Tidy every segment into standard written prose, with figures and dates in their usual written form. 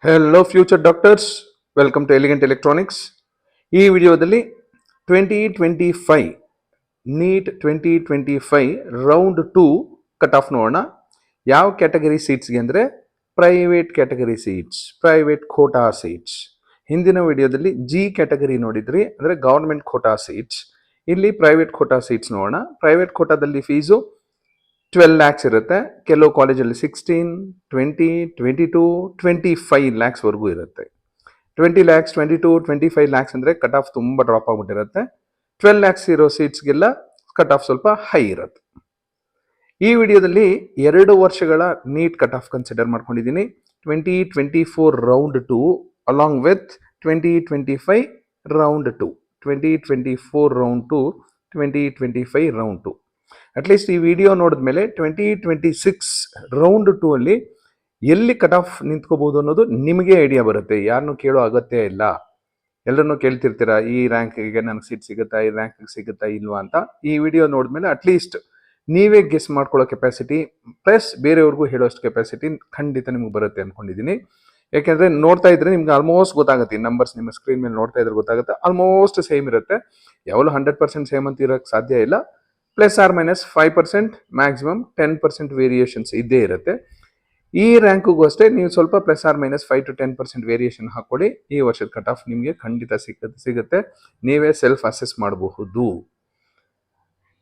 Hello future doctors, welcome to elegant electronics. ಈ ವಿಡಿಯೋದಲ್ಲಿ 2025 neat 2025 round 2 cut off ನೋಡೋಣ. ಯಾವ ಕ್ಯಾಟಗರಿ ಸೀಟ್ಸ್ಗೆ ಅಂದರೆ private category seats, private quota seats. ಹಿಂದಿನ ವಿಡಿಯೋದಲ್ಲಿ ಜಿ ಕ್ಯಾಟಗರಿ ನೋಡಿದ್ರಿ, ಅಂದರೆ ಗೌರ್ಮೆಂಟ್ ಖೋಟಾ ಸೀಟ್ಸ್. ಇಲ್ಲಿ ಪ್ರೈವೇಟ್ ಖೋಟಾ ಸೀಟ್ಸ್ ನೋಡೋಣ. ಪ್ರೈವೇಟ್ ಖೋಟಾದಲ್ಲಿ ಫೀಸು 12 ಲ್ಯಾಕ್ಸ್ ಇರುತ್ತೆ. ಕೆಲವು ಕಾಲೇಜಲ್ಲಿ 16, 20, 22, 25 ಲ್ಯಾಕ್ಸ್ವರೆಗೂ ಇರುತ್ತೆ. 20 ಲ್ಯಾಕ್ಸ್, 22, 25 ಲ್ಯಾಕ್ಸ್ ಅಂದರೆ ಕಟ್ ಆಫ್ ತುಂಬ ಡ್ರಾಪ್ ಆಗಿಬಿಟ್ಟಿರುತ್ತೆ. 12 ಲ್ಯಾಕ್ಸ್ ಇರೋ ಸೀಟ್ಸ್ಗೆಲ್ಲ ಕಟ್ ಆಫ್ ಸ್ವಲ್ಪ ಹೈ ಇರುತ್ತೆ. ಈ ವಿಡಿಯೋದಲ್ಲಿ 2 ವರ್ಷಗಳ ನೀಟ್ ಕಟ್ ಆಫ್ ಕನ್ಸಿಡರ್ ಮಾಡ್ಕೊಂಡಿದ್ದೀನಿ. 2024 round 2 along with 2025 round 2, 2024 round 2, 2025 round 2. At least ಈ ವಿಡಿಯೋ ನೋಡಿದ್ಮೇಲೆ 2026 ರೌಂಡ್ 2 ಅಲ್ಲಿ ಎಲ್ಲಿ ಕಟ್ ಆಫ್ ನಿಂತ್ಕೋಬಹುದು ಅನ್ನೋದು ನಿಮಗೆ ಐಡಿಯಾ ಬರುತ್ತೆ. ಯಾರನ್ನು ಕೇಳೋ ಅಗತ್ಯ ಇಲ್ಲ. ಎಲ್ಲರನ್ನೂ ಕೇಳ್ತಿರ್ತೀರಾ, ಈ ರ್ಯಾಂಕಿಗೆ ನನಗೆ ಸೀಟ್ ಸಿಗುತ್ತಾ, ಈ ರ್ಯಾಂಕಿಗೆ ಸಿಗುತ್ತಾ ಇಲ್ವಾ ಅಂತ. ಈ ವಿಡಿಯೋ ನೋಡಿದ್ಮೇಲೆ ಅಟ್ಲೀಸ್ಟ್ ನೀವೇ ಗೆಸ್ ಮಾಡ್ಕೊಳ್ಳೋ ಕೆಪಾಸಿಟಿ ಪ್ಲಸ್ ಬೇರೆಯವ್ರಿಗೂ ಹೇಳೋಷ್ಟು ಕೆಪಾಸಿಟಿ ಖಂಡಿತ ನಿಮ್ಗೆ ಬರುತ್ತೆ ಅಂದ್ಕೊಂಡಿದ್ದೀನಿ. ಯಾಕೆಂದರೆ ನೋಡ್ತಾ ಇದ್ರೆ ನಿಮ್ಗೆ ಆಲ್ಮೋಸ್ಟ್ ಗೊತ್ತಾಗುತ್ತೆ. ಈ ನಂಬರ್ಸ್ ನಿಮ್ಮ ಸ್ಕ್ರೀನ್ ಮೇಲೆ ನೋಡ್ತಾ ಇದ್ರೆ ಗೊತ್ತಾಗುತ್ತೆ, ಆಲ್ಮೋಸ್ಟ್ ಸೇಮ್ ಇರುತ್ತೆ. ಯಾವಾಗಲೂ 100% ಸೇಮ್ ಅಂತ ಇರೋಕ್ಕೆ ಸಾಧ್ಯ ಇಲ್ಲ. +or-5%, ಮ್ಯಾಕ್ಸಿಮಮ್ 10% ವೇರಿಯೇಷನ್ಸ್ ಇದ್ದೇ ಇರುತ್ತೆ. ಈ ರ್ಯಾಂಕಿಗೂ ಅಷ್ಟೇ ನೀವು ಸ್ವಲ್ಪ +or-5 to 10% ವೇರಿಯೇಷನ್ ಹಾಕೊಳ್ಳಿ. ಈ ವರ್ಷದ ಕಟ್ ಆಫ್ ನಿಮಗೆ ಖಂಡಿತ ಸಿಗುತ್ತೆ. ನೀವೇ ಸೆಲ್ಫ್ ಅಸೆಸ್ ಮಾಡಬಹುದು.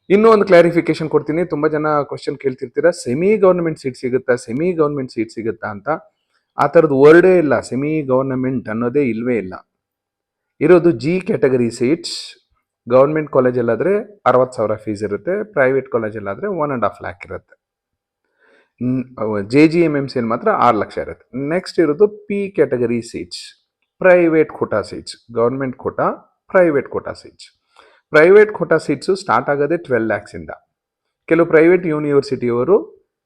ಇನ್ನೂ ಒಂದು ಕ್ಲಾರಿಫಿಕೇಶನ್ ಕೊಡ್ತೀನಿ. ತುಂಬ ಜನ ಕ್ವಶನ್ ಕೇಳ್ತಿರ್ತೀರಾ, ಸೆಮಿ ಗೌರ್ಮೆಂಟ್ ಸೀಟ್ ಸಿಗುತ್ತಾ ಅಂತ. ಆ ಥರದ್ದು ವರ್ಡೇ ಇಲ್ಲ. ಸೆಮಿ ಗೌರ್ಮೆಂಟ್ ಅನ್ನೋದೇ ಇಲ್ವೇ ಇಲ್ಲ. ಇರೋದು ಜಿ ಕ್ಯಾಟಗರಿ ಸೀಟ್ಸ್. ಗೌರ್ಮೆಂಟ್ ಕಾಲೇಜಲ್ಲಾದರೆ 60,000 ಫೀಸ್ ಇರುತ್ತೆ. ಪ್ರೈವೇಟ್ ಕಾಲೇಜಲ್ಲಾದರೆ 1.5 ಲ್ಯಾಕ್ ಇರುತ್ತೆ. JGMMC ಮಾತ್ರ 6 ಲಕ್ಷ ಇರುತ್ತೆ. ನೆಕ್ಸ್ಟ್ ಇರೋದು P category seats, private quota seats. Government quota, private quota seats. Private quota seats start ಆಗೋದೇ 12 ಲ್ಯಾಕ್ಸಿಂದ. ಕೆಲವು ಪ್ರೈವೇಟ್ ಯೂನಿವರ್ಸಿಟಿಯವರು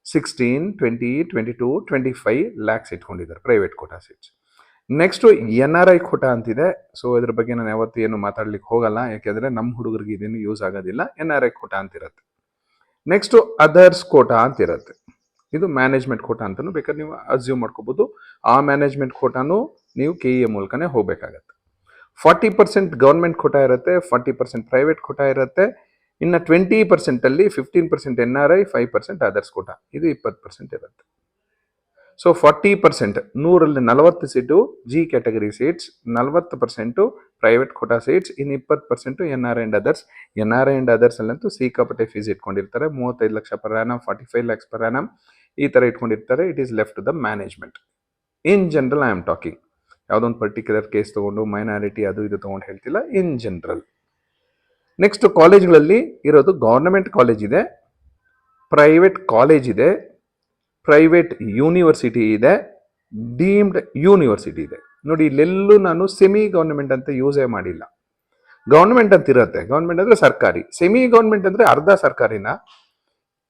16, 20, 22, 25 ಲ್ಯಾಕ್ಸ್ ಇಟ್ಕೊಂಡಿದ್ದಾರೆ private quota seats. Next NRI ಖೋಟಾ ಅಂತಿದೆ. ಸೊ ಇದ್ರ ಬಗ್ಗೆ ನಾನು ಯಾವತ್ತೂ ಏನು ಮಾತಾಡ್ಲಿಕ್ಕೆ ಹೋಗಲ್ಲ, ಯಾಕೆಂದರೆ ನಮ್ಮ ಹುಡುಗರಿಗೆ ಇದೇನು ಯೂಸ್ ಆಗೋದಿಲ್ಲ. NRI ಖೋಟಾ ಅಂತಿರುತ್ತೆ. ನೆಕ್ಸ್ಟು ಅದರ್ಸ್ ಖೋಟಾ ಅಂತಿರುತ್ತೆ. ಇದು ಮ್ಯಾನೇಜ್ಮೆಂಟ್ ಖೋಟಾ ಅಂತಲೂ ಬೇಕಾದ್ರೆ ನೀವು ಅಸ್ಯೂಮ್ ಮಾಡ್ಕೋಬೋದು. ಆ ಮ್ಯಾನೇಜ್ಮೆಂಟ್ ಖೋಟಾನು ನೀವು KEA ಮೂಲಕನೇ ಹೋಗಬೇಕಾಗತ್ತೆ. 40% ಗೌರ್ಮೆಂಟ್ ಖೋಟಾ ಇರುತ್ತೆ, 40% ಪ್ರೈವೇಟ್ ಖೋಟಾ ಇರುತ್ತೆ. ಇನ್ನು 20% 15% NRI, 5% ಅದರ್ಸ್ ಖೋಟಾ. ಇದು 20% ಇರುತ್ತೆ. ಸೊ 40%, 100ರಲ್ಲಿ 40 seat G category seats, 40% private quota seats, ಇನ್ನು 20% NRI and others. NRI and ಅದರ್ಸಲ್ಲಂತೂ ಸಿಕ್ಕಾಪಟ್ಟೆ ಫೀಸ್ ಇಟ್ಕೊಂಡಿರ್ತಾರೆ. 35 lakh per annum, 45 lakhs per annum ಈ ಥರ ಇಟ್ಕೊಂಡಿರ್ತಾರೆ. It is left to the management. In general I am talking. ಯಾವುದೊಂದು ಪರ್ಟಿಕ್ಯುಲರ್ ಕೇಸ್ ತೊಗೊಂಡು ಮೈನಾರಿಟಿ ಅದು ಇದು ತೊಗೊಂಡು ಹೇಳ್ತಿಲ್ಲ, ಇನ್ ಜನರಲ್. ನೆಕ್ಸ್ಟ್ ಕಾಲೇಜ್ಗಳಲ್ಲಿ ಇರೋದು ಗೌರ್ಮೆಂಟ್ ಕಾಲೇಜ್ ಇದೆ, ಪ್ರೈವೇಟ್ ಕಾಲೇಜ್ ಇದೆ, ಪ್ರೈವೇಟ್ ಯೂನಿವರ್ಸಿಟಿ ಇದೆ, ಡೀಮ್ಡ್ ಯೂನಿವರ್ಸಿಟಿ ಇದೆ. ನೋಡಿ, ಇಲ್ಲೆಲ್ಲೂ ನಾನು ಸೆಮಿ ಗೌರ್ಮೆಂಟ್ ಅಂತ ಯೂಸೇ ಮಾಡಿಲ್ಲ. ಗೌರ್ಮೆಂಟ್ ಅಂತ ಇರುತ್ತೆ. ಗೌರ್ಮೆಂಟ್ ಅಂದರೆ ಸರ್ಕಾರಿ. ಸೆಮಿ ಗೌರ್ಮೆಂಟ್ ಅಂದರೆ ಅರ್ಧ ಸರ್ಕಾರಿನ.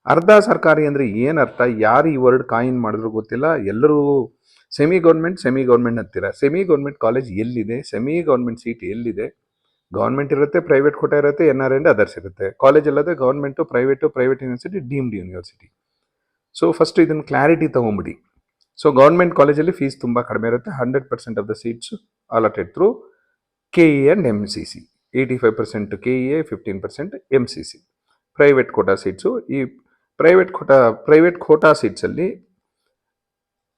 ಅರ್ಧ ಸರ್ಕಾರಿ ಅಂದರೆ ಏನರ್ಥ, ಯಾರು ಈ ವರ್ಡ್ ಕಾಯಿನ್ ಮಾಡಿದ್ರು ಗೊತ್ತಿಲ್ಲ. ಎಲ್ಲರೂ ಸೆಮಿ ಗೌರ್ಮೆಂಟ್ ಅಂತೀರ. ಸೆಮಿ ಗೌರ್ಮೆಂಟ್ ಕಾಲೇಜ್ ಎಲ್ಲಿದೆ? ಸೆಮಿ ಗೌರ್ಮೆಂಟ್ ಸೀಟ್ ಎಲ್ಲಿದೆ? ಗೌರ್ಮೆಂಟ್ ಇರುತ್ತೆ, ಪ್ರೈವೇಟ್ ಖೋಟಾ ಇರುತ್ತೆ, NRI ಆ್ಯಂಡ್ ಅದರ್ಸ್ ಇರುತ್ತೆ. ಕಾಲೇಜ್ ಅಲ್ಲದೆ government, private university, deemed university. So first ಇದನ್ನು ಕ್ಲಾರಿಟಿ ತೊಗೊಂಬಿಡಿ. ಸೊ ಗೌರ್ಮೆಂಟ್ ಕಾಲೇಜಲ್ಲಿ ಫೀಸ್ ತುಂಬ ಕಡಿಮೆ ಇರುತ್ತೆ. 100% of the seats allotted through KEA and MCC. 85% KEA, 15% MCC. Private quota seats, ಈ ಪ್ರೈವೇಟ್ ಖೋಟಾ ಸೀಟ್ಸಲ್ಲಿ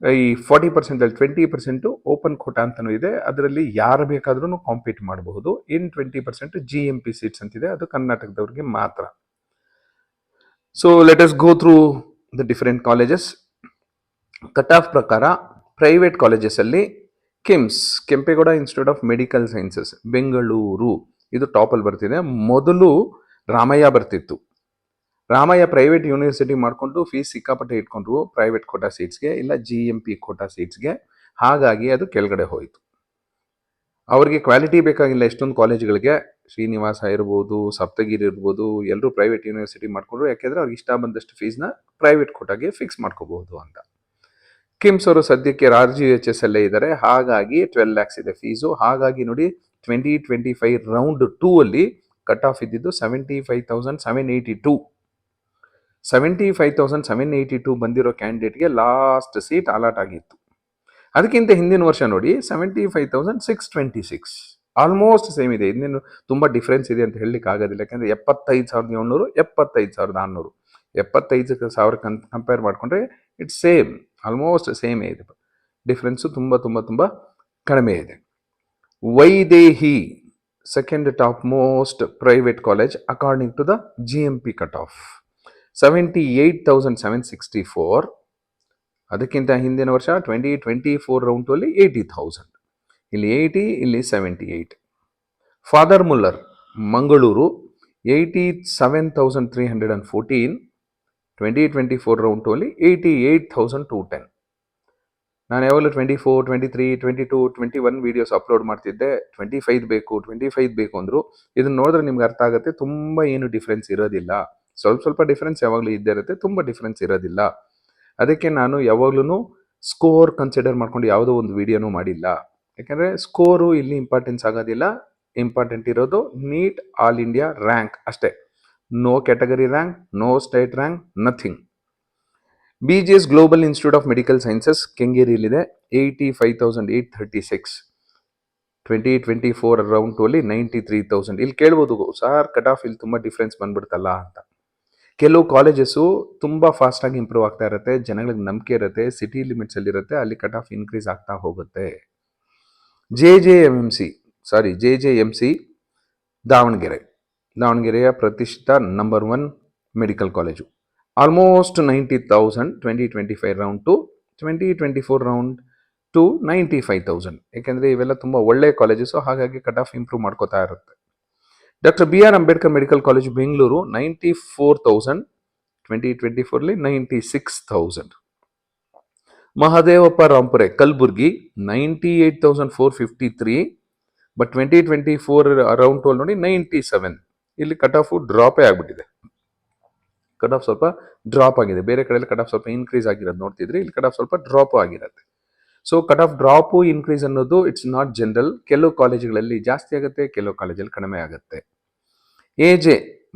ಈ 40%ಅಲ್ಲಿ 20% ಓಪನ್ ಖೋಟಾ ಅಂತಲೂ ಇದೆ. ಅದರಲ್ಲಿ ಯಾರು ಬೇಕಾದ್ರೂ ಕಾಂಪೀಟ್ ಮಾಡಬಹುದು. ಇನ್ 20% GMP ಸೀಟ್ಸ್ ಅಂತಿದೆ, ಅದು ಕರ್ನಾಟಕದವ್ರಿಗೆ ಮಾತ್ರ. So let us go through the different colleges. Cut off ಪ್ರಕಾರ ಪ್ರೈವೇಟ್ ಕಾಲೇಜಸಲ್ಲಿ Kempegowda institute of medical sciences, Bengaluru, ಇದು ಟಾಪಲ್ಲಿ ಬರ್ತಿದೆ. ಮೊದಲು ರಾಮಯ್ಯ ಬರ್ತಿತ್ತು. ರಾಮಯ್ಯ ಪ್ರೈವೇಟ್ ಯೂನಿವರ್ಸಿಟಿ ಮಾಡಿಕೊಂಡು ಫೀಸ್ ಸಿಕ್ಕಾಪಟ್ಟೆ ಇಟ್ಕೊಂಡ್ರು ಪ್ರೈವೇಟ್ ಖೋಟಾ ಸೀಟ್ಸ್ಗೆ, ಇಲ್ಲ GMP ಖೋಟಾ ಸೀಟ್ಸ್ಗೆ. ಹಾಗಾಗಿ ಅದು ಕೆಳಗಡೆ ಹೋಯಿತು. ಅವ್ರಿಗೆ ಕ್ವಾಲಿಟಿ ಬೇಕಾಗಿಲ್ಲ. ಎಷ್ಟೊಂದು ಕಾಲೇಜ್ಗಳಿಗೆ, ಶ್ರೀನಿವಾಸ ಇರ್ಬೋದು, ಸಪ್ತಗಿರಿ ಇರ್ಬೋದು, ಎಲ್ಲರೂ ಪ್ರೈವೇಟ್ ಯೂನಿವರ್ಸಿಟಿ ಮಾಡಿಕೊಂಡ್ರು. ಯಾಕೆಂದರೆ ಅವ್ರಿಗೆ ಇಷ್ಟ ಬಂದಷ್ಟು ಫೀಸ್ನ ಪ್ರೈವೇಟ್ ಖೋಟಾಗೆ ಫಿಕ್ಸ್ ಮಾಡ್ಕೋಬಹುದು ಅಂತ. ಕಿಮ್ಸ್ ಅವರು ಸದ್ಯಕ್ಕೆ RGHS ಅಲ್ಲೇ ಇದ್ದಾರೆ. ಹಾಗಾಗಿ 12 ಲ್ಯಾಕ್ಸ್ ಇದೆ ಫೀಸು. ಹಾಗಾಗಿ ನೋಡಿ, 2025 ರೌಂಡ್ 2 ಅಲ್ಲಿ ಕಟ್ ಆಫ್ ಇದ್ದಿದ್ದು 75,782. 75,782 ಬಂದಿರೋ ಕ್ಯಾಂಡಿಡೇಟ್ಗೆ ಲಾಸ್ಟ್ ಸೀಟ್ ಅಲಾಟ್ ಆಗಿತ್ತು. ಅದಕ್ಕಿಂತ ಹಿಂದಿನ ವರ್ಷ ನೋಡಿ 75,626, ಆಲ್ಮೋಸ್ಟ್ ಸೇಮ್ ಇದೆ. ಇನ್ನೇನು ತುಂಬ ಡಿಫ್ರೆನ್ಸ್ ಇದೆ ಅಂತ ಹೇಳಲಿಕ್ಕೆ ಆಗೋದಿಲ್ಲ, ಯಾಕಂದರೆ 75,700, 75,600, 75,000 ಕಂಪೇರ್ ಮಾಡಿಕೊಂಡ್ರೆ ಇಟ್ಸ್ ಸೇಮ್, ಆಲ್ಮೋಸ್ಟ್ ಸೇಮೇ ಇದೆ. ಡಿಫ್ರೆನ್ಸು ತುಂಬ ತುಂಬ ತುಂಬ ಕಡಿಮೆ ಇದೆ. Vaidehi second top most private college according to the GMP cut off 78,764. ಅದಕ್ಕಿಂತ ಹಿಂದಿನ ವರ್ಷ 2024 ರೌಂಡ್ ಅಲ್ಲಿ 80,000, ಇಲ್ಲಿ 80, ಇಲ್ಲಿ 78. ಫಾದರ್ ಮುಲ್ಲರ್ ಮಂಗಳೂರು 87,314, 2024 ರೌಂಡ್ ಅಲ್ಲಿ 88,210. ನಾನು ಯಾವಾಗಲೂ 24, 23, 22, 21 ವೀಡಿಯೋಸ್ ಅಪ್ಲೋಡ್ ಮಾಡ್ತಿದ್ದೆ. 25 ಬೇಕು, 25 ಬೇಕು ಅಂದರು. ಇದನ್ನು ನೋಡಿದ್ರೆ ನಿಮ್ಗೆ ಅರ್ಥ ಆಗುತ್ತೆ, ತುಂಬ ಏನು ಡಿಫ್ರೆನ್ಸ್ ಇರೋದಿಲ್ಲ. ಸ್ವಲ್ಪ ಡಿಫ್ರೆನ್ಸ್ ಯಾವಾಗಲೂ ಇದ್ದೇ ಇರುತ್ತೆ, ತುಂಬ ಡಿಫ್ರೆನ್ಸ್ ಇರೋದಿಲ್ಲ. ಅದಕ್ಕೆ ನಾನು ಯಾವಾಗಲೂ ಸ್ಕೋರ್ ಕನ್ಸಿಡರ್ ಮಾಡ್ಕೊಂಡು ಯಾವುದೋ ಒಂದು ವಿಡಿಯೋನೂ ಮಾಡಿಲ್ಲ. ಯಾಕಂದರೆ ಸ್ಕೋರು ಇಲ್ಲಿ ಇಂಪಾರ್ಟೆನ್ಸ್ ಆಗೋದಿಲ್ಲ. ಇಂಪಾರ್ಟೆಂಟ್ ಇರೋದು ನೀಟ್ ಆಲ್ ಇಂಡಿಯಾ ರ್ಯಾಂಕ್ ಅಷ್ಟೇ. No category rank, no state rank, nothing. BGS global institute of medical sciences ಕೆಂಗೇರಿಯಲ್ಲಿದೆ, 85,836. 2024 ರೌಂಡ್ 2 ಅಲ್ಲಿ 93,000. ಇಲ್ಲಿ ಕೇಳ್ಬೋದು, ಸಾರ್ ಕಟ್ ಆಫ್ ಇಲ್ಲಿ ತುಂಬ ಡಿಫ್ರೆನ್ಸ್ ಬಂದ್ಬಿಡ್ತಲ್ಲ ಅಂತ. ಕೆಲವು ಕಾಲೇಜಸ್ಸು ತುಂಬ ಫಾಸ್ಟಾಗಿ ಇಂಪ್ರೂವ್ ಆಗ್ತಾ ಇರುತ್ತೆ, ಜನಗಳಿಗೆ ನಂಬಿಕೆ ಇರುತ್ತೆ, ಸಿಟಿ ಲಿಮಿಟ್ಸಲ್ಲಿರುತ್ತೆ, ಅಲ್ಲಿ ಕಟ್ ಆಫ್ ಇನ್ಕ್ರೀಸ್ ಆಗ್ತಾ ಹೋಗುತ್ತೆ. JJMC ದಾವಣಗೆರೆಯ ಪ್ರತಿಷ್ಠಿತ number 1 medical college, almost 90,000. 2025 round 2, 2024 round 2 95,000. ಯಾಕೆಂದರೆ ಇವೆಲ್ಲ ತುಂಬ ಒಳ್ಳೆ ಕಾಲೇಜಸ್ಸು, ಹಾಗಾಗಿ ಕಟ್ ಆಫ್ ಇಂಪ್ರೂವ್ ಮಾಡ್ಕೋತಾ ಇರುತ್ತೆ. Doctor BR Ambedkar medical college Bengaluru 94,000, 2024 96,000. Mahadevappa Rampure Kalaburagi 98,453, but 2024 round 12 ನೋಡಿ 97. ಇಲ್ಲಿ ಕಟ್ ಆಫು ಡ್ರಾಪೇ ಆಗಿಬಿಟ್ಟಿದೆ. ಕಟ್ ಆಫ್ ಸ್ವಲ್ಪ ಡ್ರಾಪ್ ಆಗಿದೆ. ಬೇರೆ ಕಡೆಯಲ್ಲಿ ಕಟ್ ಆಫ್ ಸ್ವಲ್ಪ ಇನ್ಕ್ರೀಸ್ ಆಗಿರೋದು ನೋಡ್ತಿದ್ರೆ, ಇಲ್ಲಿ ಕಟ್ ಆಫ್ ಸ್ವಲ್ಪ ಡ್ರಾಪ್ ಆಗಿರುತ್ತೆ. So cut off drop increase ಅನ್ನೋದು ಇಟ್ಸ್ ನಾಟ್ ಜನರಲ್. ಕೆಲವು ಕಾಲೇಜುಗಳಲ್ಲಿ ಜಾಸ್ತಿ ಆಗುತ್ತೆ, ಕೆಲವು ಕಾಲೇಜಲ್ಲಿ ಕಡಿಮೆ ಆಗುತ್ತೆ. AJ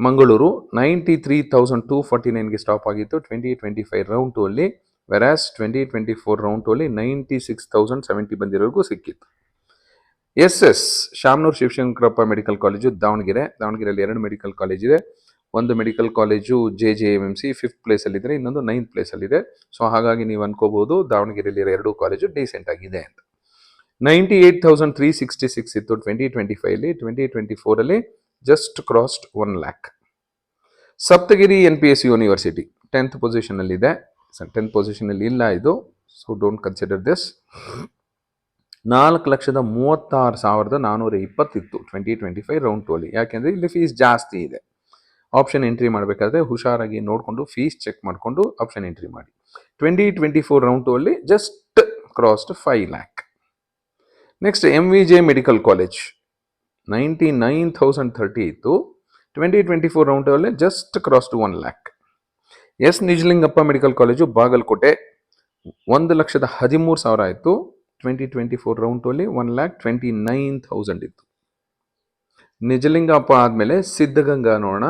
ಮಂಗಳೂರು 93,249ಗೆ ಸ್ಟಾಪ್ ಆಗಿತ್ತು 2025 ರೌಂಡ್ 2 ಅಲ್ಲಿ, ವೆರಾಸ್ 2024 ರೌಂಡ್ 2 ಅಲ್ಲಿ 96,070 ಬಂದಿರೋರ್ಗೂ ಸಿಕ್ಕಿತ್ತು. SS Shamanur Shivashankarappa medical college ದಾವಣಗೆರೆಯಲ್ಲಿ 2 ಮೆಡಿಕಲ್ ಕಾಲೇಜ್ ಇದೆ. ಒಂದು ಮೆಡಿಕಲ್ ಕಾಲೇಜು JJMC 5th ಪ್ಲೇಸಲ್ಲಿದೆ, ಇನ್ನೊಂದು 9th ಪ್ಲೇಸಲ್ಲಿದೆ. ಸೊ ಹಾಗಾಗಿ ನೀವು ಅನ್ಕೋಬಹುದು ದಾವಣಗೆರೆಯಲ್ಲಿರೋ 2 ಕಾಲೇಜು ಡೀಸೆಂಟ್ ಆಗಿದೆ ಅಂತ. 98,366 ಇತ್ತು 2025 ಅಲ್ಲಿ, 2024 ಅಲ್ಲಿ just crossed 1 lakh. Saptagiri NPS university 10th ಪೊಸಿಷನಲ್ಲಿದೆ. 10th ಪೊಸಿಷನಲ್ಲಿ ಇಲ್ಲ ಇದು, ಸೊ ಡೋಂಟ್ ಕನ್ಸಿಡರ್ ದಿಸ್. 4,36,420 ಇತ್ತು 2025 ರೌಂಡ್ 2 ಅಲ್ಲಿ. ಯಾಕೆಂದರೆ ಇಲ್ಲಿ ಫೀಸ್ ಜಾಸ್ತಿ ಇದೆ. ಆಪ್ಷನ್ ಎಂಟ್ರಿ ಮಾಡಬೇಕಾದ್ರೆ ಹುಷಾರಾಗಿ ನೋಡಿಕೊಂಡು ಫೀಸ್ ಚೆಕ್ ಮಾಡಿಕೊಂಡು ಆಪ್ಷನ್ ಎಂಟ್ರಿ ಮಾಡಿ. 2024 ರೌಂಡ್ 2 ಅಲ್ಲಿ just crossed 5 lakh. Next MVJ medical college 99,030 ಇತ್ತು 2024 ರೌಂಡ್ 2 ಅಲ್ಲಿ just crossed 1 lakh. S Nijalingappa medical college Bagalkot 1,13,000 ಆಯಿತು 2024 ರೌಂಡ್ 2 ಅಲ್ಲಿ 1,29,000 ಇತ್ತು. ನಿಜಲಿಂಗಪ್ಪ ಆದಮೇಲೆ ಸಿದ್ಧಗಂಗಾ ನೋಡೋಣ.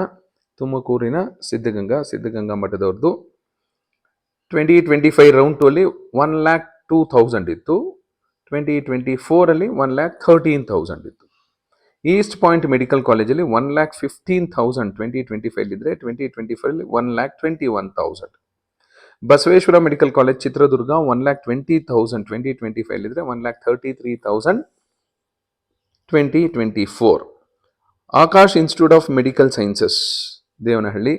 ತುಮಕೂರಿನ ಸಿದ್ಧಗಂಗಾ ಮಠದವ್ರದ್ದು 2025 ರೌಂಡ್ 2 ಅಲ್ಲಿ 1,02,000 ಇತ್ತು. 2024 ಅಲ್ಲಿ 1,13,000 ಇತ್ತು. ಈಸ್ಟ್ ಪಾಯಿಂಟ್ ಮೆಡಿಕಲ್ ಕಾಲೇಜಲ್ಲಿ 1,15,000 2025 ಇದ್ರೆ 2024 ಅಲ್ಲಿ 1,21,000. ಬಸವೇಶ್ವರ ಮೆಡಿಕಲ್ ಕಾಲೇಜ್ ಚಿತ್ರದುರ್ಗ 1,20,000 2025 ಇದ್ರೆ 1,33,000 2024. Akash institute of medical sciences Devanahalli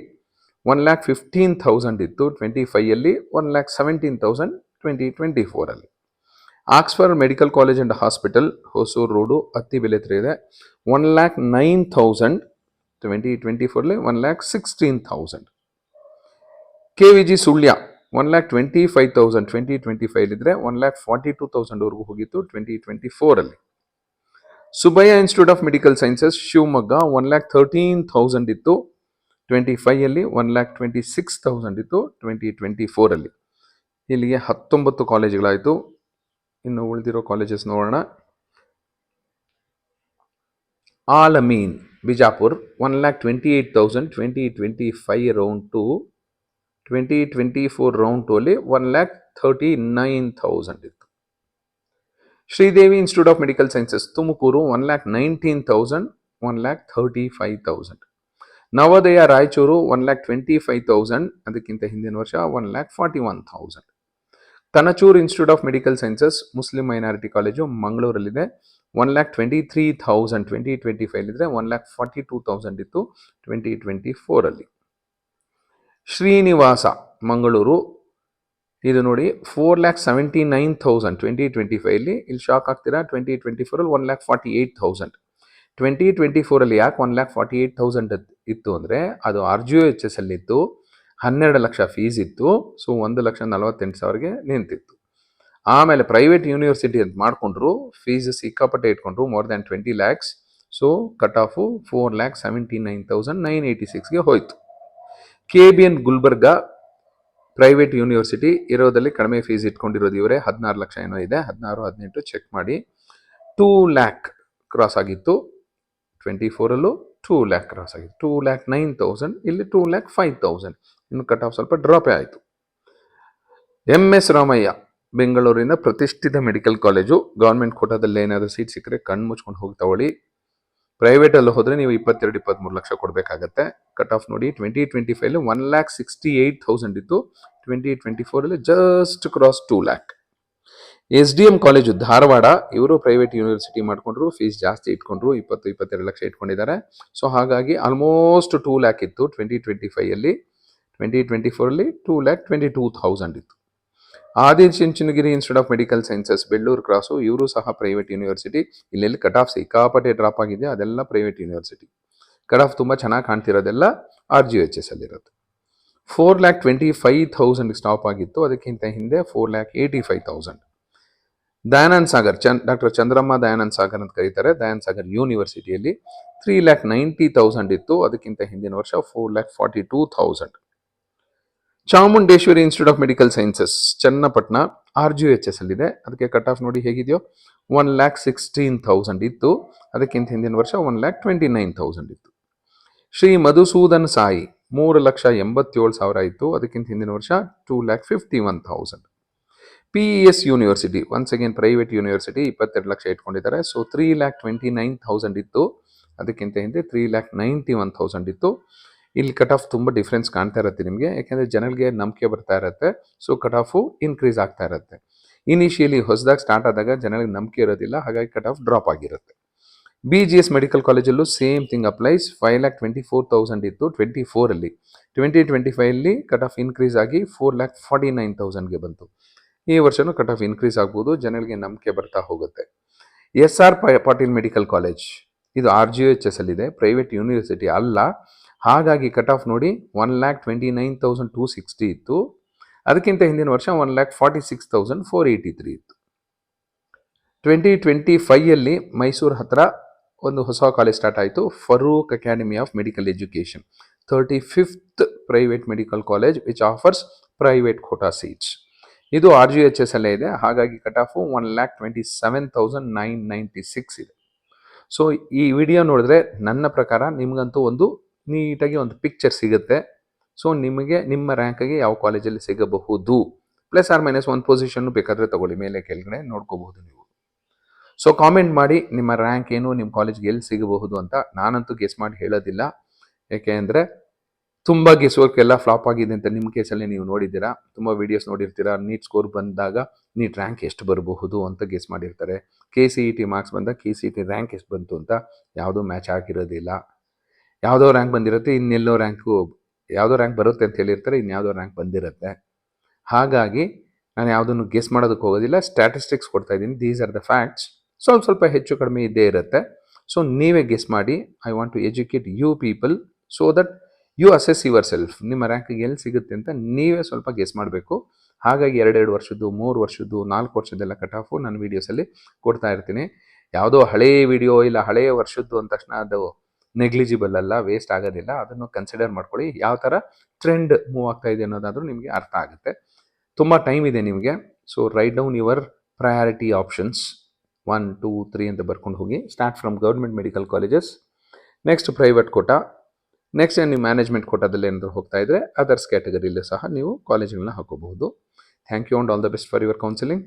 1,15,000 ಇತ್ತು 25 ಅಲ್ಲಿ, 1,17,000 2024 ಅಲ್ಲಿ. Oxford medical college and hospital Hosur road Attibele ಹತ್ರ ಇದೆ 1,09,000 2024 ಅಲ್ಲಿ 1,16,000. KVG ಸುಳ್ಯ 1,25,000 2025 ಇದ್ರೆ 1,42,000 ವರೆಗೂ ಹೋಗಿತ್ತು 2024 ಅಲ್ಲಿ. Subbaiah institute of medical sciences Shivamogga 1,13,000 ಇತ್ತು 25 ಅಲ್ಲಿ, 1,26,000 ಇತ್ತು 2024 ಅಲ್ಲಿ. ಇಲ್ಲಿಗೆ 19 ಕಾಲೇಜುಗಳಾಯಿತು. ಇನ್ನು ಉಳಿದಿರೋ ಕಾಲೇಜಸ್ ನೋಡೋಣ. ಆಲಮೀನ್ ಬಿಜಾಪುರ್ 1,28,000 2025 ರೌಂಡ್ 2, 2024 ರೌಂಡ್ 2 ಅಲ್ಲಿ 1,39,000 ಇತ್ತು. Sridevi institute of medical sciences Tumakuru 1,19,000, 1,35,000. Navodaya Raichur 1,25,000, ಅದಕ್ಕಿಂತ ಹಿಂದಿನ ವರ್ಷ 1,41,000. Kanachur institute of medical sciences ಮುಸ್ಲಿಂ ಮೈನಾರಿಟಿ ಕಾಲೇಜು ಮಂಗಳೂರಲ್ಲಿದೆ, 1,23,000 2025 ಇದ್ರೆ 1,42,000 ಇತ್ತು 2024. ಶ್ರೀನಿವಾಸ ಮಂಗಳೂರು, ಇದು ನೋಡಿ 4,79,000 2025. ಇಲ್ಲಿ ಶಾಕ್ ಆಗ್ತೀರಾ, 2024 1,48,000. 2024 ಯಾಕೆ 1,48,000 ಇತ್ತು ಅಂದರೆ ಅದು RGOHS ಇತ್ತು, 12 ಲಕ್ಷ ಫೀಸ್ ಇತ್ತು. ಸೊ 1,48,000ಗೆ ನಿಂತಿತ್ತು. ಆಮೇಲೆ ಪ್ರೈವೇಟ್ ಯೂನಿವರ್ಸಿಟಿ ಅಂತ ಮಾಡಿಕೊಂಡ್ರು, ಫೀಸ್ ಸಿಕ್ಕಾಪಟ್ಟೆ ಇಟ್ಕೊಂಡ್ರು, more than 20 lakhs. So cut off 4,79,986ಗೆ ಹೋಯ್ತು. KBN ಗುಲ್ಬರ್ಗಾ ಪ್ರೈವೇಟ್ ಯೂನಿವರ್ಸಿಟಿ ಇರೋದಲ್ಲಿ ಕಡಿಮೆ ಫೀಸ್ ಇಟ್ಕೊಂಡಿರೋದು ಇವರೇ, 16 ಲಕ್ಷ ಏನೋ ಇದೆ, 16-18 ಚೆಕ್ ಮಾಡಿ. 2 lakh ಕ್ರಾಸ್ ಆಗಿತ್ತು 24ಅಲ್ಲೂ, 2 lakh ಕ್ರಾಸ್ ಆಗಿತ್ತು, 2,09,000, ಇಲ್ಲಿ 2,05,000. ಇನ್ನು ಕಟ್ ಆಫ್ ಸ್ವಲ್ಪ ಡ್ರಾಪೇ ಆಯಿತು. MS ರಾಮಯ್ಯ ಬೆಂಗಳೂರಿನ ಪ್ರತಿಷ್ಠಿತ ಮೆಡಿಕಲ್ ಕಾಲೇಜು, ಗೌರ್ಮೆಂಟ್ ಕೋಟಾದಲ್ಲಿ ಏನಾದರೂ ಸೀಟ್ ಸಿಕ್ಕರೆ ಕಣ್ಣು ಮುಚ್ಕೊಂಡು ಹೋಗಿ ತಗೊಳ್ಳಿ. ಪ್ರೈವೇಟಲ್ಲಿ ಹೋದರೆ ನೀವು 22-23 ಲಕ್ಷ ಕೊಡಬೇಕಾಗತ್ತೆ. ಕಟ್ ಆಫ್ ನೋಡಿ, 2025 1,68,000 ಇತ್ತು, 2024 just cross 2 lakh. SDM college Dharwad, ಇವರು ಪ್ರೈವೇಟ್ ಯೂನಿವರ್ಸಿಟಿ ಮಾಡಿಕೊಂಡ್ರು, ಫೀಸ್ ಜಾಸ್ತಿ ಇಟ್ಕೊಂಡ್ರು, 20-22 ಲಕ್ಷ ಇಟ್ಕೊಂಡಿದ್ದಾರೆ. ಸೊ ಹಾಗಾಗಿ ಆಲ್ಮೋಸ್ಟ್ 2 lakh ಇತ್ತು 2025. 2024 2,22,000 ಇತ್ತು. Adichunchanagiri institute of medical sciences Bellur cross, ಇವರು ಸಹ ಪ್ರೈವೇಟ್ ಯೂನಿವರ್ಸಿಟಿ. ಇಲ್ಲೆಲ್ಲಿ ಕಟ್ ಆಫ್ ಸಿಕ್ಕಾಪಟ್ಟೆ ಡ್ರಾಪ್ ಆಗಿದೆ, ಅದೆಲ್ಲ ಪ್ರೈವೇಟ್ ಯೂನಿವರ್ಸಿಟಿ. ಕಟ್ ಆಫ್ ತುಂಬ ಚೆನ್ನಾಗಿ ಕಾಣ್ತಿರೋದೆಲ್ಲ RGOHS ಅಲ್ಲಿರುತ್ತೆ. 4,25,000 ಸ್ಟಾಪ್ ಆಗಿತ್ತು, ಅದಕ್ಕಿಂತ ಹಿಂದೆ 4,85,000. ದಯಾನಂದ್ ಸಾಗರ್, ಡಾಕ್ಟರ್ ಚಂದ್ರಮ್ಮ ದಯಾನಂದ್ ಸಾಗರ್ ಅಂತ ಕರೀತಾರೆ, ದಯಾನಂದ್ ಸಾಗರ್ ಯೂನಿವರ್ಸಿಟಿಯಲ್ಲಿ 3,90,000 ಇತ್ತು, ಅದಕ್ಕಿಂತ ಹಿಂದಿನ ವರ್ಷ 4,42,000. Chamundeshwari institute of medical sciences Channapatna RGOHS ಅಲ್ಲಿದೆ, ಅದಕ್ಕೆ ಕಟ್ ಆಫ್ ನೋಡಿ ಹೇಗಿದೆಯೋ, 1,16,000 ಇತ್ತು, ಅದಕ್ಕಿಂತ ಹಿಂದಿನ ವರ್ಷ 1,29,000 ಇತ್ತು. ಶ್ರೀ ಮಧುಸೂದನ್ ಸಾಯಿ 3,87,000 ಇತ್ತು, ಅದಕ್ಕಿಂತ ಹಿಂದಿನ ವರ್ಷ 2,51,000. PES university once again private university, 22 lakh ಇಟ್ಕೊಂಡಿದ್ದಾರೆ. ಸೊ 3,29,000 ಇತ್ತು, ಅದಕ್ಕಿಂತ ಹಿಂದೆ 3,91,000 ಇತ್ತು. ಇಲ್ಲಿ ಕಟ್ ಆಫ್ ತುಂಬ ಡಿಫ್ರೆನ್ಸ್ ಕಾಣ್ತಾ ಇರುತ್ತೆ ನಿಮಗೆ, ಯಾಕೆಂದರೆ ಜನಗಳಿಗೆ ನಂಬಿಕೆ ಬರ್ತಾ ಇರುತ್ತೆ. ಸೊ ಕಟ್ ಆಫು ಇನ್ಕ್ರೀಸ್ ಆಗ್ತಾ ಇರುತ್ತೆ. ಇನಿಷಿಯಲಿ ಹೊಸದಾಗಿ ಸ್ಟಾರ್ಟ್ ಆದಾಗ ಜನಗಳಿಗೆ ನಂಬಿಕೆ ಇರೋದಿಲ್ಲ, ಹಾಗಾಗಿ ಕಟ್ ಆಫ್ ಡ್ರಾಪ್ ಆಗಿರುತ್ತೆ. BGS ಮೆಡಿಕಲ್ ಕಾಲೇಜಲ್ಲೂ ಸೇಮ್ ಥಿಂಗ್ ಅಪ್ಲೈಸ್. 5,24,000 ಇತ್ತು 24ಅಲ್ಲಿ. 2025 ಕಟ್ ಆಫ್ ಇನ್ಕ್ರೀಸ್ ಆಗಿ 4,49,000ಗೆ ಬಂತು. ಈ ವರ್ಷನೂ ಕಟ್ ಆಫ್ ಇನ್ಕ್ರೀಸ್ ಆಗ್ಬೋದು, ಜನಗಳಿಗೆ ನಂಬಿಕೆ ಬರ್ತಾ ಹೋಗುತ್ತೆ. SR ಪಾಟೀಲ್ ಮೆಡಿಕಲ್ ಕಾಲೇಜ್, ಇದು RGOHS ಅಲ್ಲಿದೆ, ಪ್ರೈವೇಟ್ ಯೂನಿವರ್ಸಿಟಿ ಅಲ್ಲ, ಹಾಗಾಗಿ ಕಟ್ ಆಫ್ ನೋಡಿ 1,29,260 ಇತ್ತು, ಅದಕ್ಕಿಂತ ಹಿಂದಿನ ವರ್ಷ 1,46,483 ಇತ್ತು. 2025 ಮೈಸೂರು ಹತ್ರ ಒಂದು ಹೊಸ ಕಾಲೇಜ್ ಸ್ಟಾರ್ಟ್ ಆಯಿತು, Farooq academy of medical education, 35th private medical college which offers private quota seats. ಇದು RGOHS ಅಲ್ಲೇ ಇದೆ, ಹಾಗಾಗಿ ಕಟ್ ಆಫು 1,27,996 ಇದೆ. ಸೊ ಈ ವಿಡಿಯೋ ನೋಡಿದ್ರೆ ನನ್ನ ಪ್ರಕಾರ ನಿಮಗಂತೂ ಒಂದು ನೀಟಾಗಿ ಒಂದು ಪಿಕ್ಚರ್ ಸಿಗುತ್ತೆ. ಸೊ ನಿಮಗೆ ನಿಮ್ಮ ರ್ಯಾಂಕಿಗೆ ಯಾವ ಕಾಲೇಜಲ್ಲಿ ಸಿಗಬಹುದು, +or-1 ಪೊಸಿಷನ್ನು ಬೇಕಾದರೆ ತಗೊಳ್ಳಿ, ಮೇಲೆ ಕೆಳಗಡೆ ನೋಡ್ಕೋಬಹುದು ನೀವು. ಸೊ ಕಾಮೆಂಟ್ ಮಾಡಿ ನಿಮ್ಮ ರ್ಯಾಂಕ್ ಏನು, ನಿಮ್ಮ ಕಾಲೇಜ್ಗೆ ಎಲ್ಲಿ ಸಿಗಬಹುದು ಅಂತ. ನಾನಂತೂ ಗೆಸ್ ಮಾಡಿ ಹೇಳೋದಿಲ್ಲ, ಯಾಕೆ ಅಂದರೆ ತುಂಬ ಗೆಸ್ ವರ್ಕ್ ಎಲ್ಲ ಫ್ಲಾಪ್ ಆಗಿದೆ ಅಂತ ನಿಮ್ಮ ಕೇಸಲ್ಲಿ ನೀವು ನೋಡಿದ್ದೀರಾ, ತುಂಬ ವೀಡಿಯೋಸ್ ನೋಡಿರ್ತೀರಾ. ನೀಟ್ ಸ್ಕೋರ್ ಬಂದಾಗ ನೀಟ್ ರ್ಯಾಂಕ್ ಎಷ್ಟು ಬರಬಹುದು ಅಂತ ಗೆಸ್ ಮಾಡಿರ್ತಾರೆ. KCET ಮಾರ್ಕ್ಸ್ ಬಂದಾಗ KCET ರ್ಯಾಂಕ್ ಎಷ್ಟು ಬಂತು ಅಂತ ಯಾವುದೂ ಮ್ಯಾಚ್ ಆಗಿರೋದಿಲ್ಲ. ಯಾವುದೋ ರ್ಯಾಂಕ್ ಬಂದಿರುತ್ತೆ, ಇನ್ನೆಲ್ಲೋ ರ್ಯಾಂಕು, ಯಾವುದೋ ರ್ಯಾಂಕ್ ಬರುತ್ತೆ ಅಂತ ಹೇಳಿರ್ತಾರೆ, ಇನ್ಯಾವುದೋ ರ್ಯಾಂಕ್ ಬಂದಿರುತ್ತೆ. ಹಾಗಾಗಿ ನಾನು ಯಾವುದನ್ನು ಗೆಸ್ ಮಾಡೋದಕ್ಕೆ ಹೋಗೋದಿಲ್ಲ, ಸ್ಟ್ಯಾಟಿಸ್ಟಿಕ್ಸ್ ಕೊಡ್ತಾ ಇದ್ದೀನಿ. These are the facts. ಸ್ವಲ್ಪ ಹೆಚ್ಚು ಕಡಿಮೆ ಇದ್ದೇ ಇರುತ್ತೆ. ಸೊ ನೀವೇ ಗೆಸ್ ಮಾಡಿ. I want to educate you people so that you assess yourself. ನಿಮ್ಮ ರ್ಯಾಂಕಿಗೆ ಎಲ್ಲಿ ಸಿಗುತ್ತೆ ಅಂತ ನೀವೇ ಸ್ವಲ್ಪ ಗೆಸ್ ಮಾಡಬೇಕು. ಹಾಗಾಗಿ 2 ವರ್ಷದ್ದು, 3 ವರ್ಷದ್ದು, 4 ವರ್ಷದ್ದೆಲ್ಲ ಕಟ್ ಆಫು ನನ್ನ ವೀಡಿಯೋಸಲ್ಲಿ ಕೊಡ್ತಾ ಇರ್ತೀನಿ. ಯಾವುದೋ ಹಳೆಯ ವಿಡಿಯೋ ಇಲ್ಲ ಹಳೆಯ ವರ್ಷದ್ದು ಅಂದ ತಕ್ಷಣ ಅದು ನೆಗ್ಲಿಜಿಬಲ್ ಅಲ್ಲ, ವೇಸ್ಟ್ ಆಗೋದಿಲ್ಲ. ಅದನ್ನು ಕನ್ಸಿಡರ್ ಮಾಡ್ಕೊಳ್ಳಿ. ಯಾವ ಥರ ಟ್ರೆಂಡ್ ಮೂವ್ ಆಗ್ತಾ ಇದೆ ಅನ್ನೋದಾದರೂ ನಿಮಗೆ ಅರ್ಥ ಆಗುತ್ತೆ. ತುಂಬ ಟೈಮ್ ಇದೆ ನಿಮಗೆ. So write down your priority options 1, 2, 3 ಅಂತ ಬರ್ಕೊಂಡು ಹೋಗಿ. Start from government medical colleges, next private quota, next ನೀವು ಮ್ಯಾನೇಜ್ಮೆಂಟ್ ಕೋಟಾದಲ್ಲಿ ಏನಾದರೂ ಹೋಗ್ತಾ ಇದ್ದರೆ ಅದರ್ಸ್ ಕ್ಯಾಟಗರಿಯಲ್ಲೂ ಸಹ ನೀವು ಕಾಲೇಜ್ಗಳನ್ನ ಹಾಕೋಬಹುದು. Thank you and all the best for your counselling.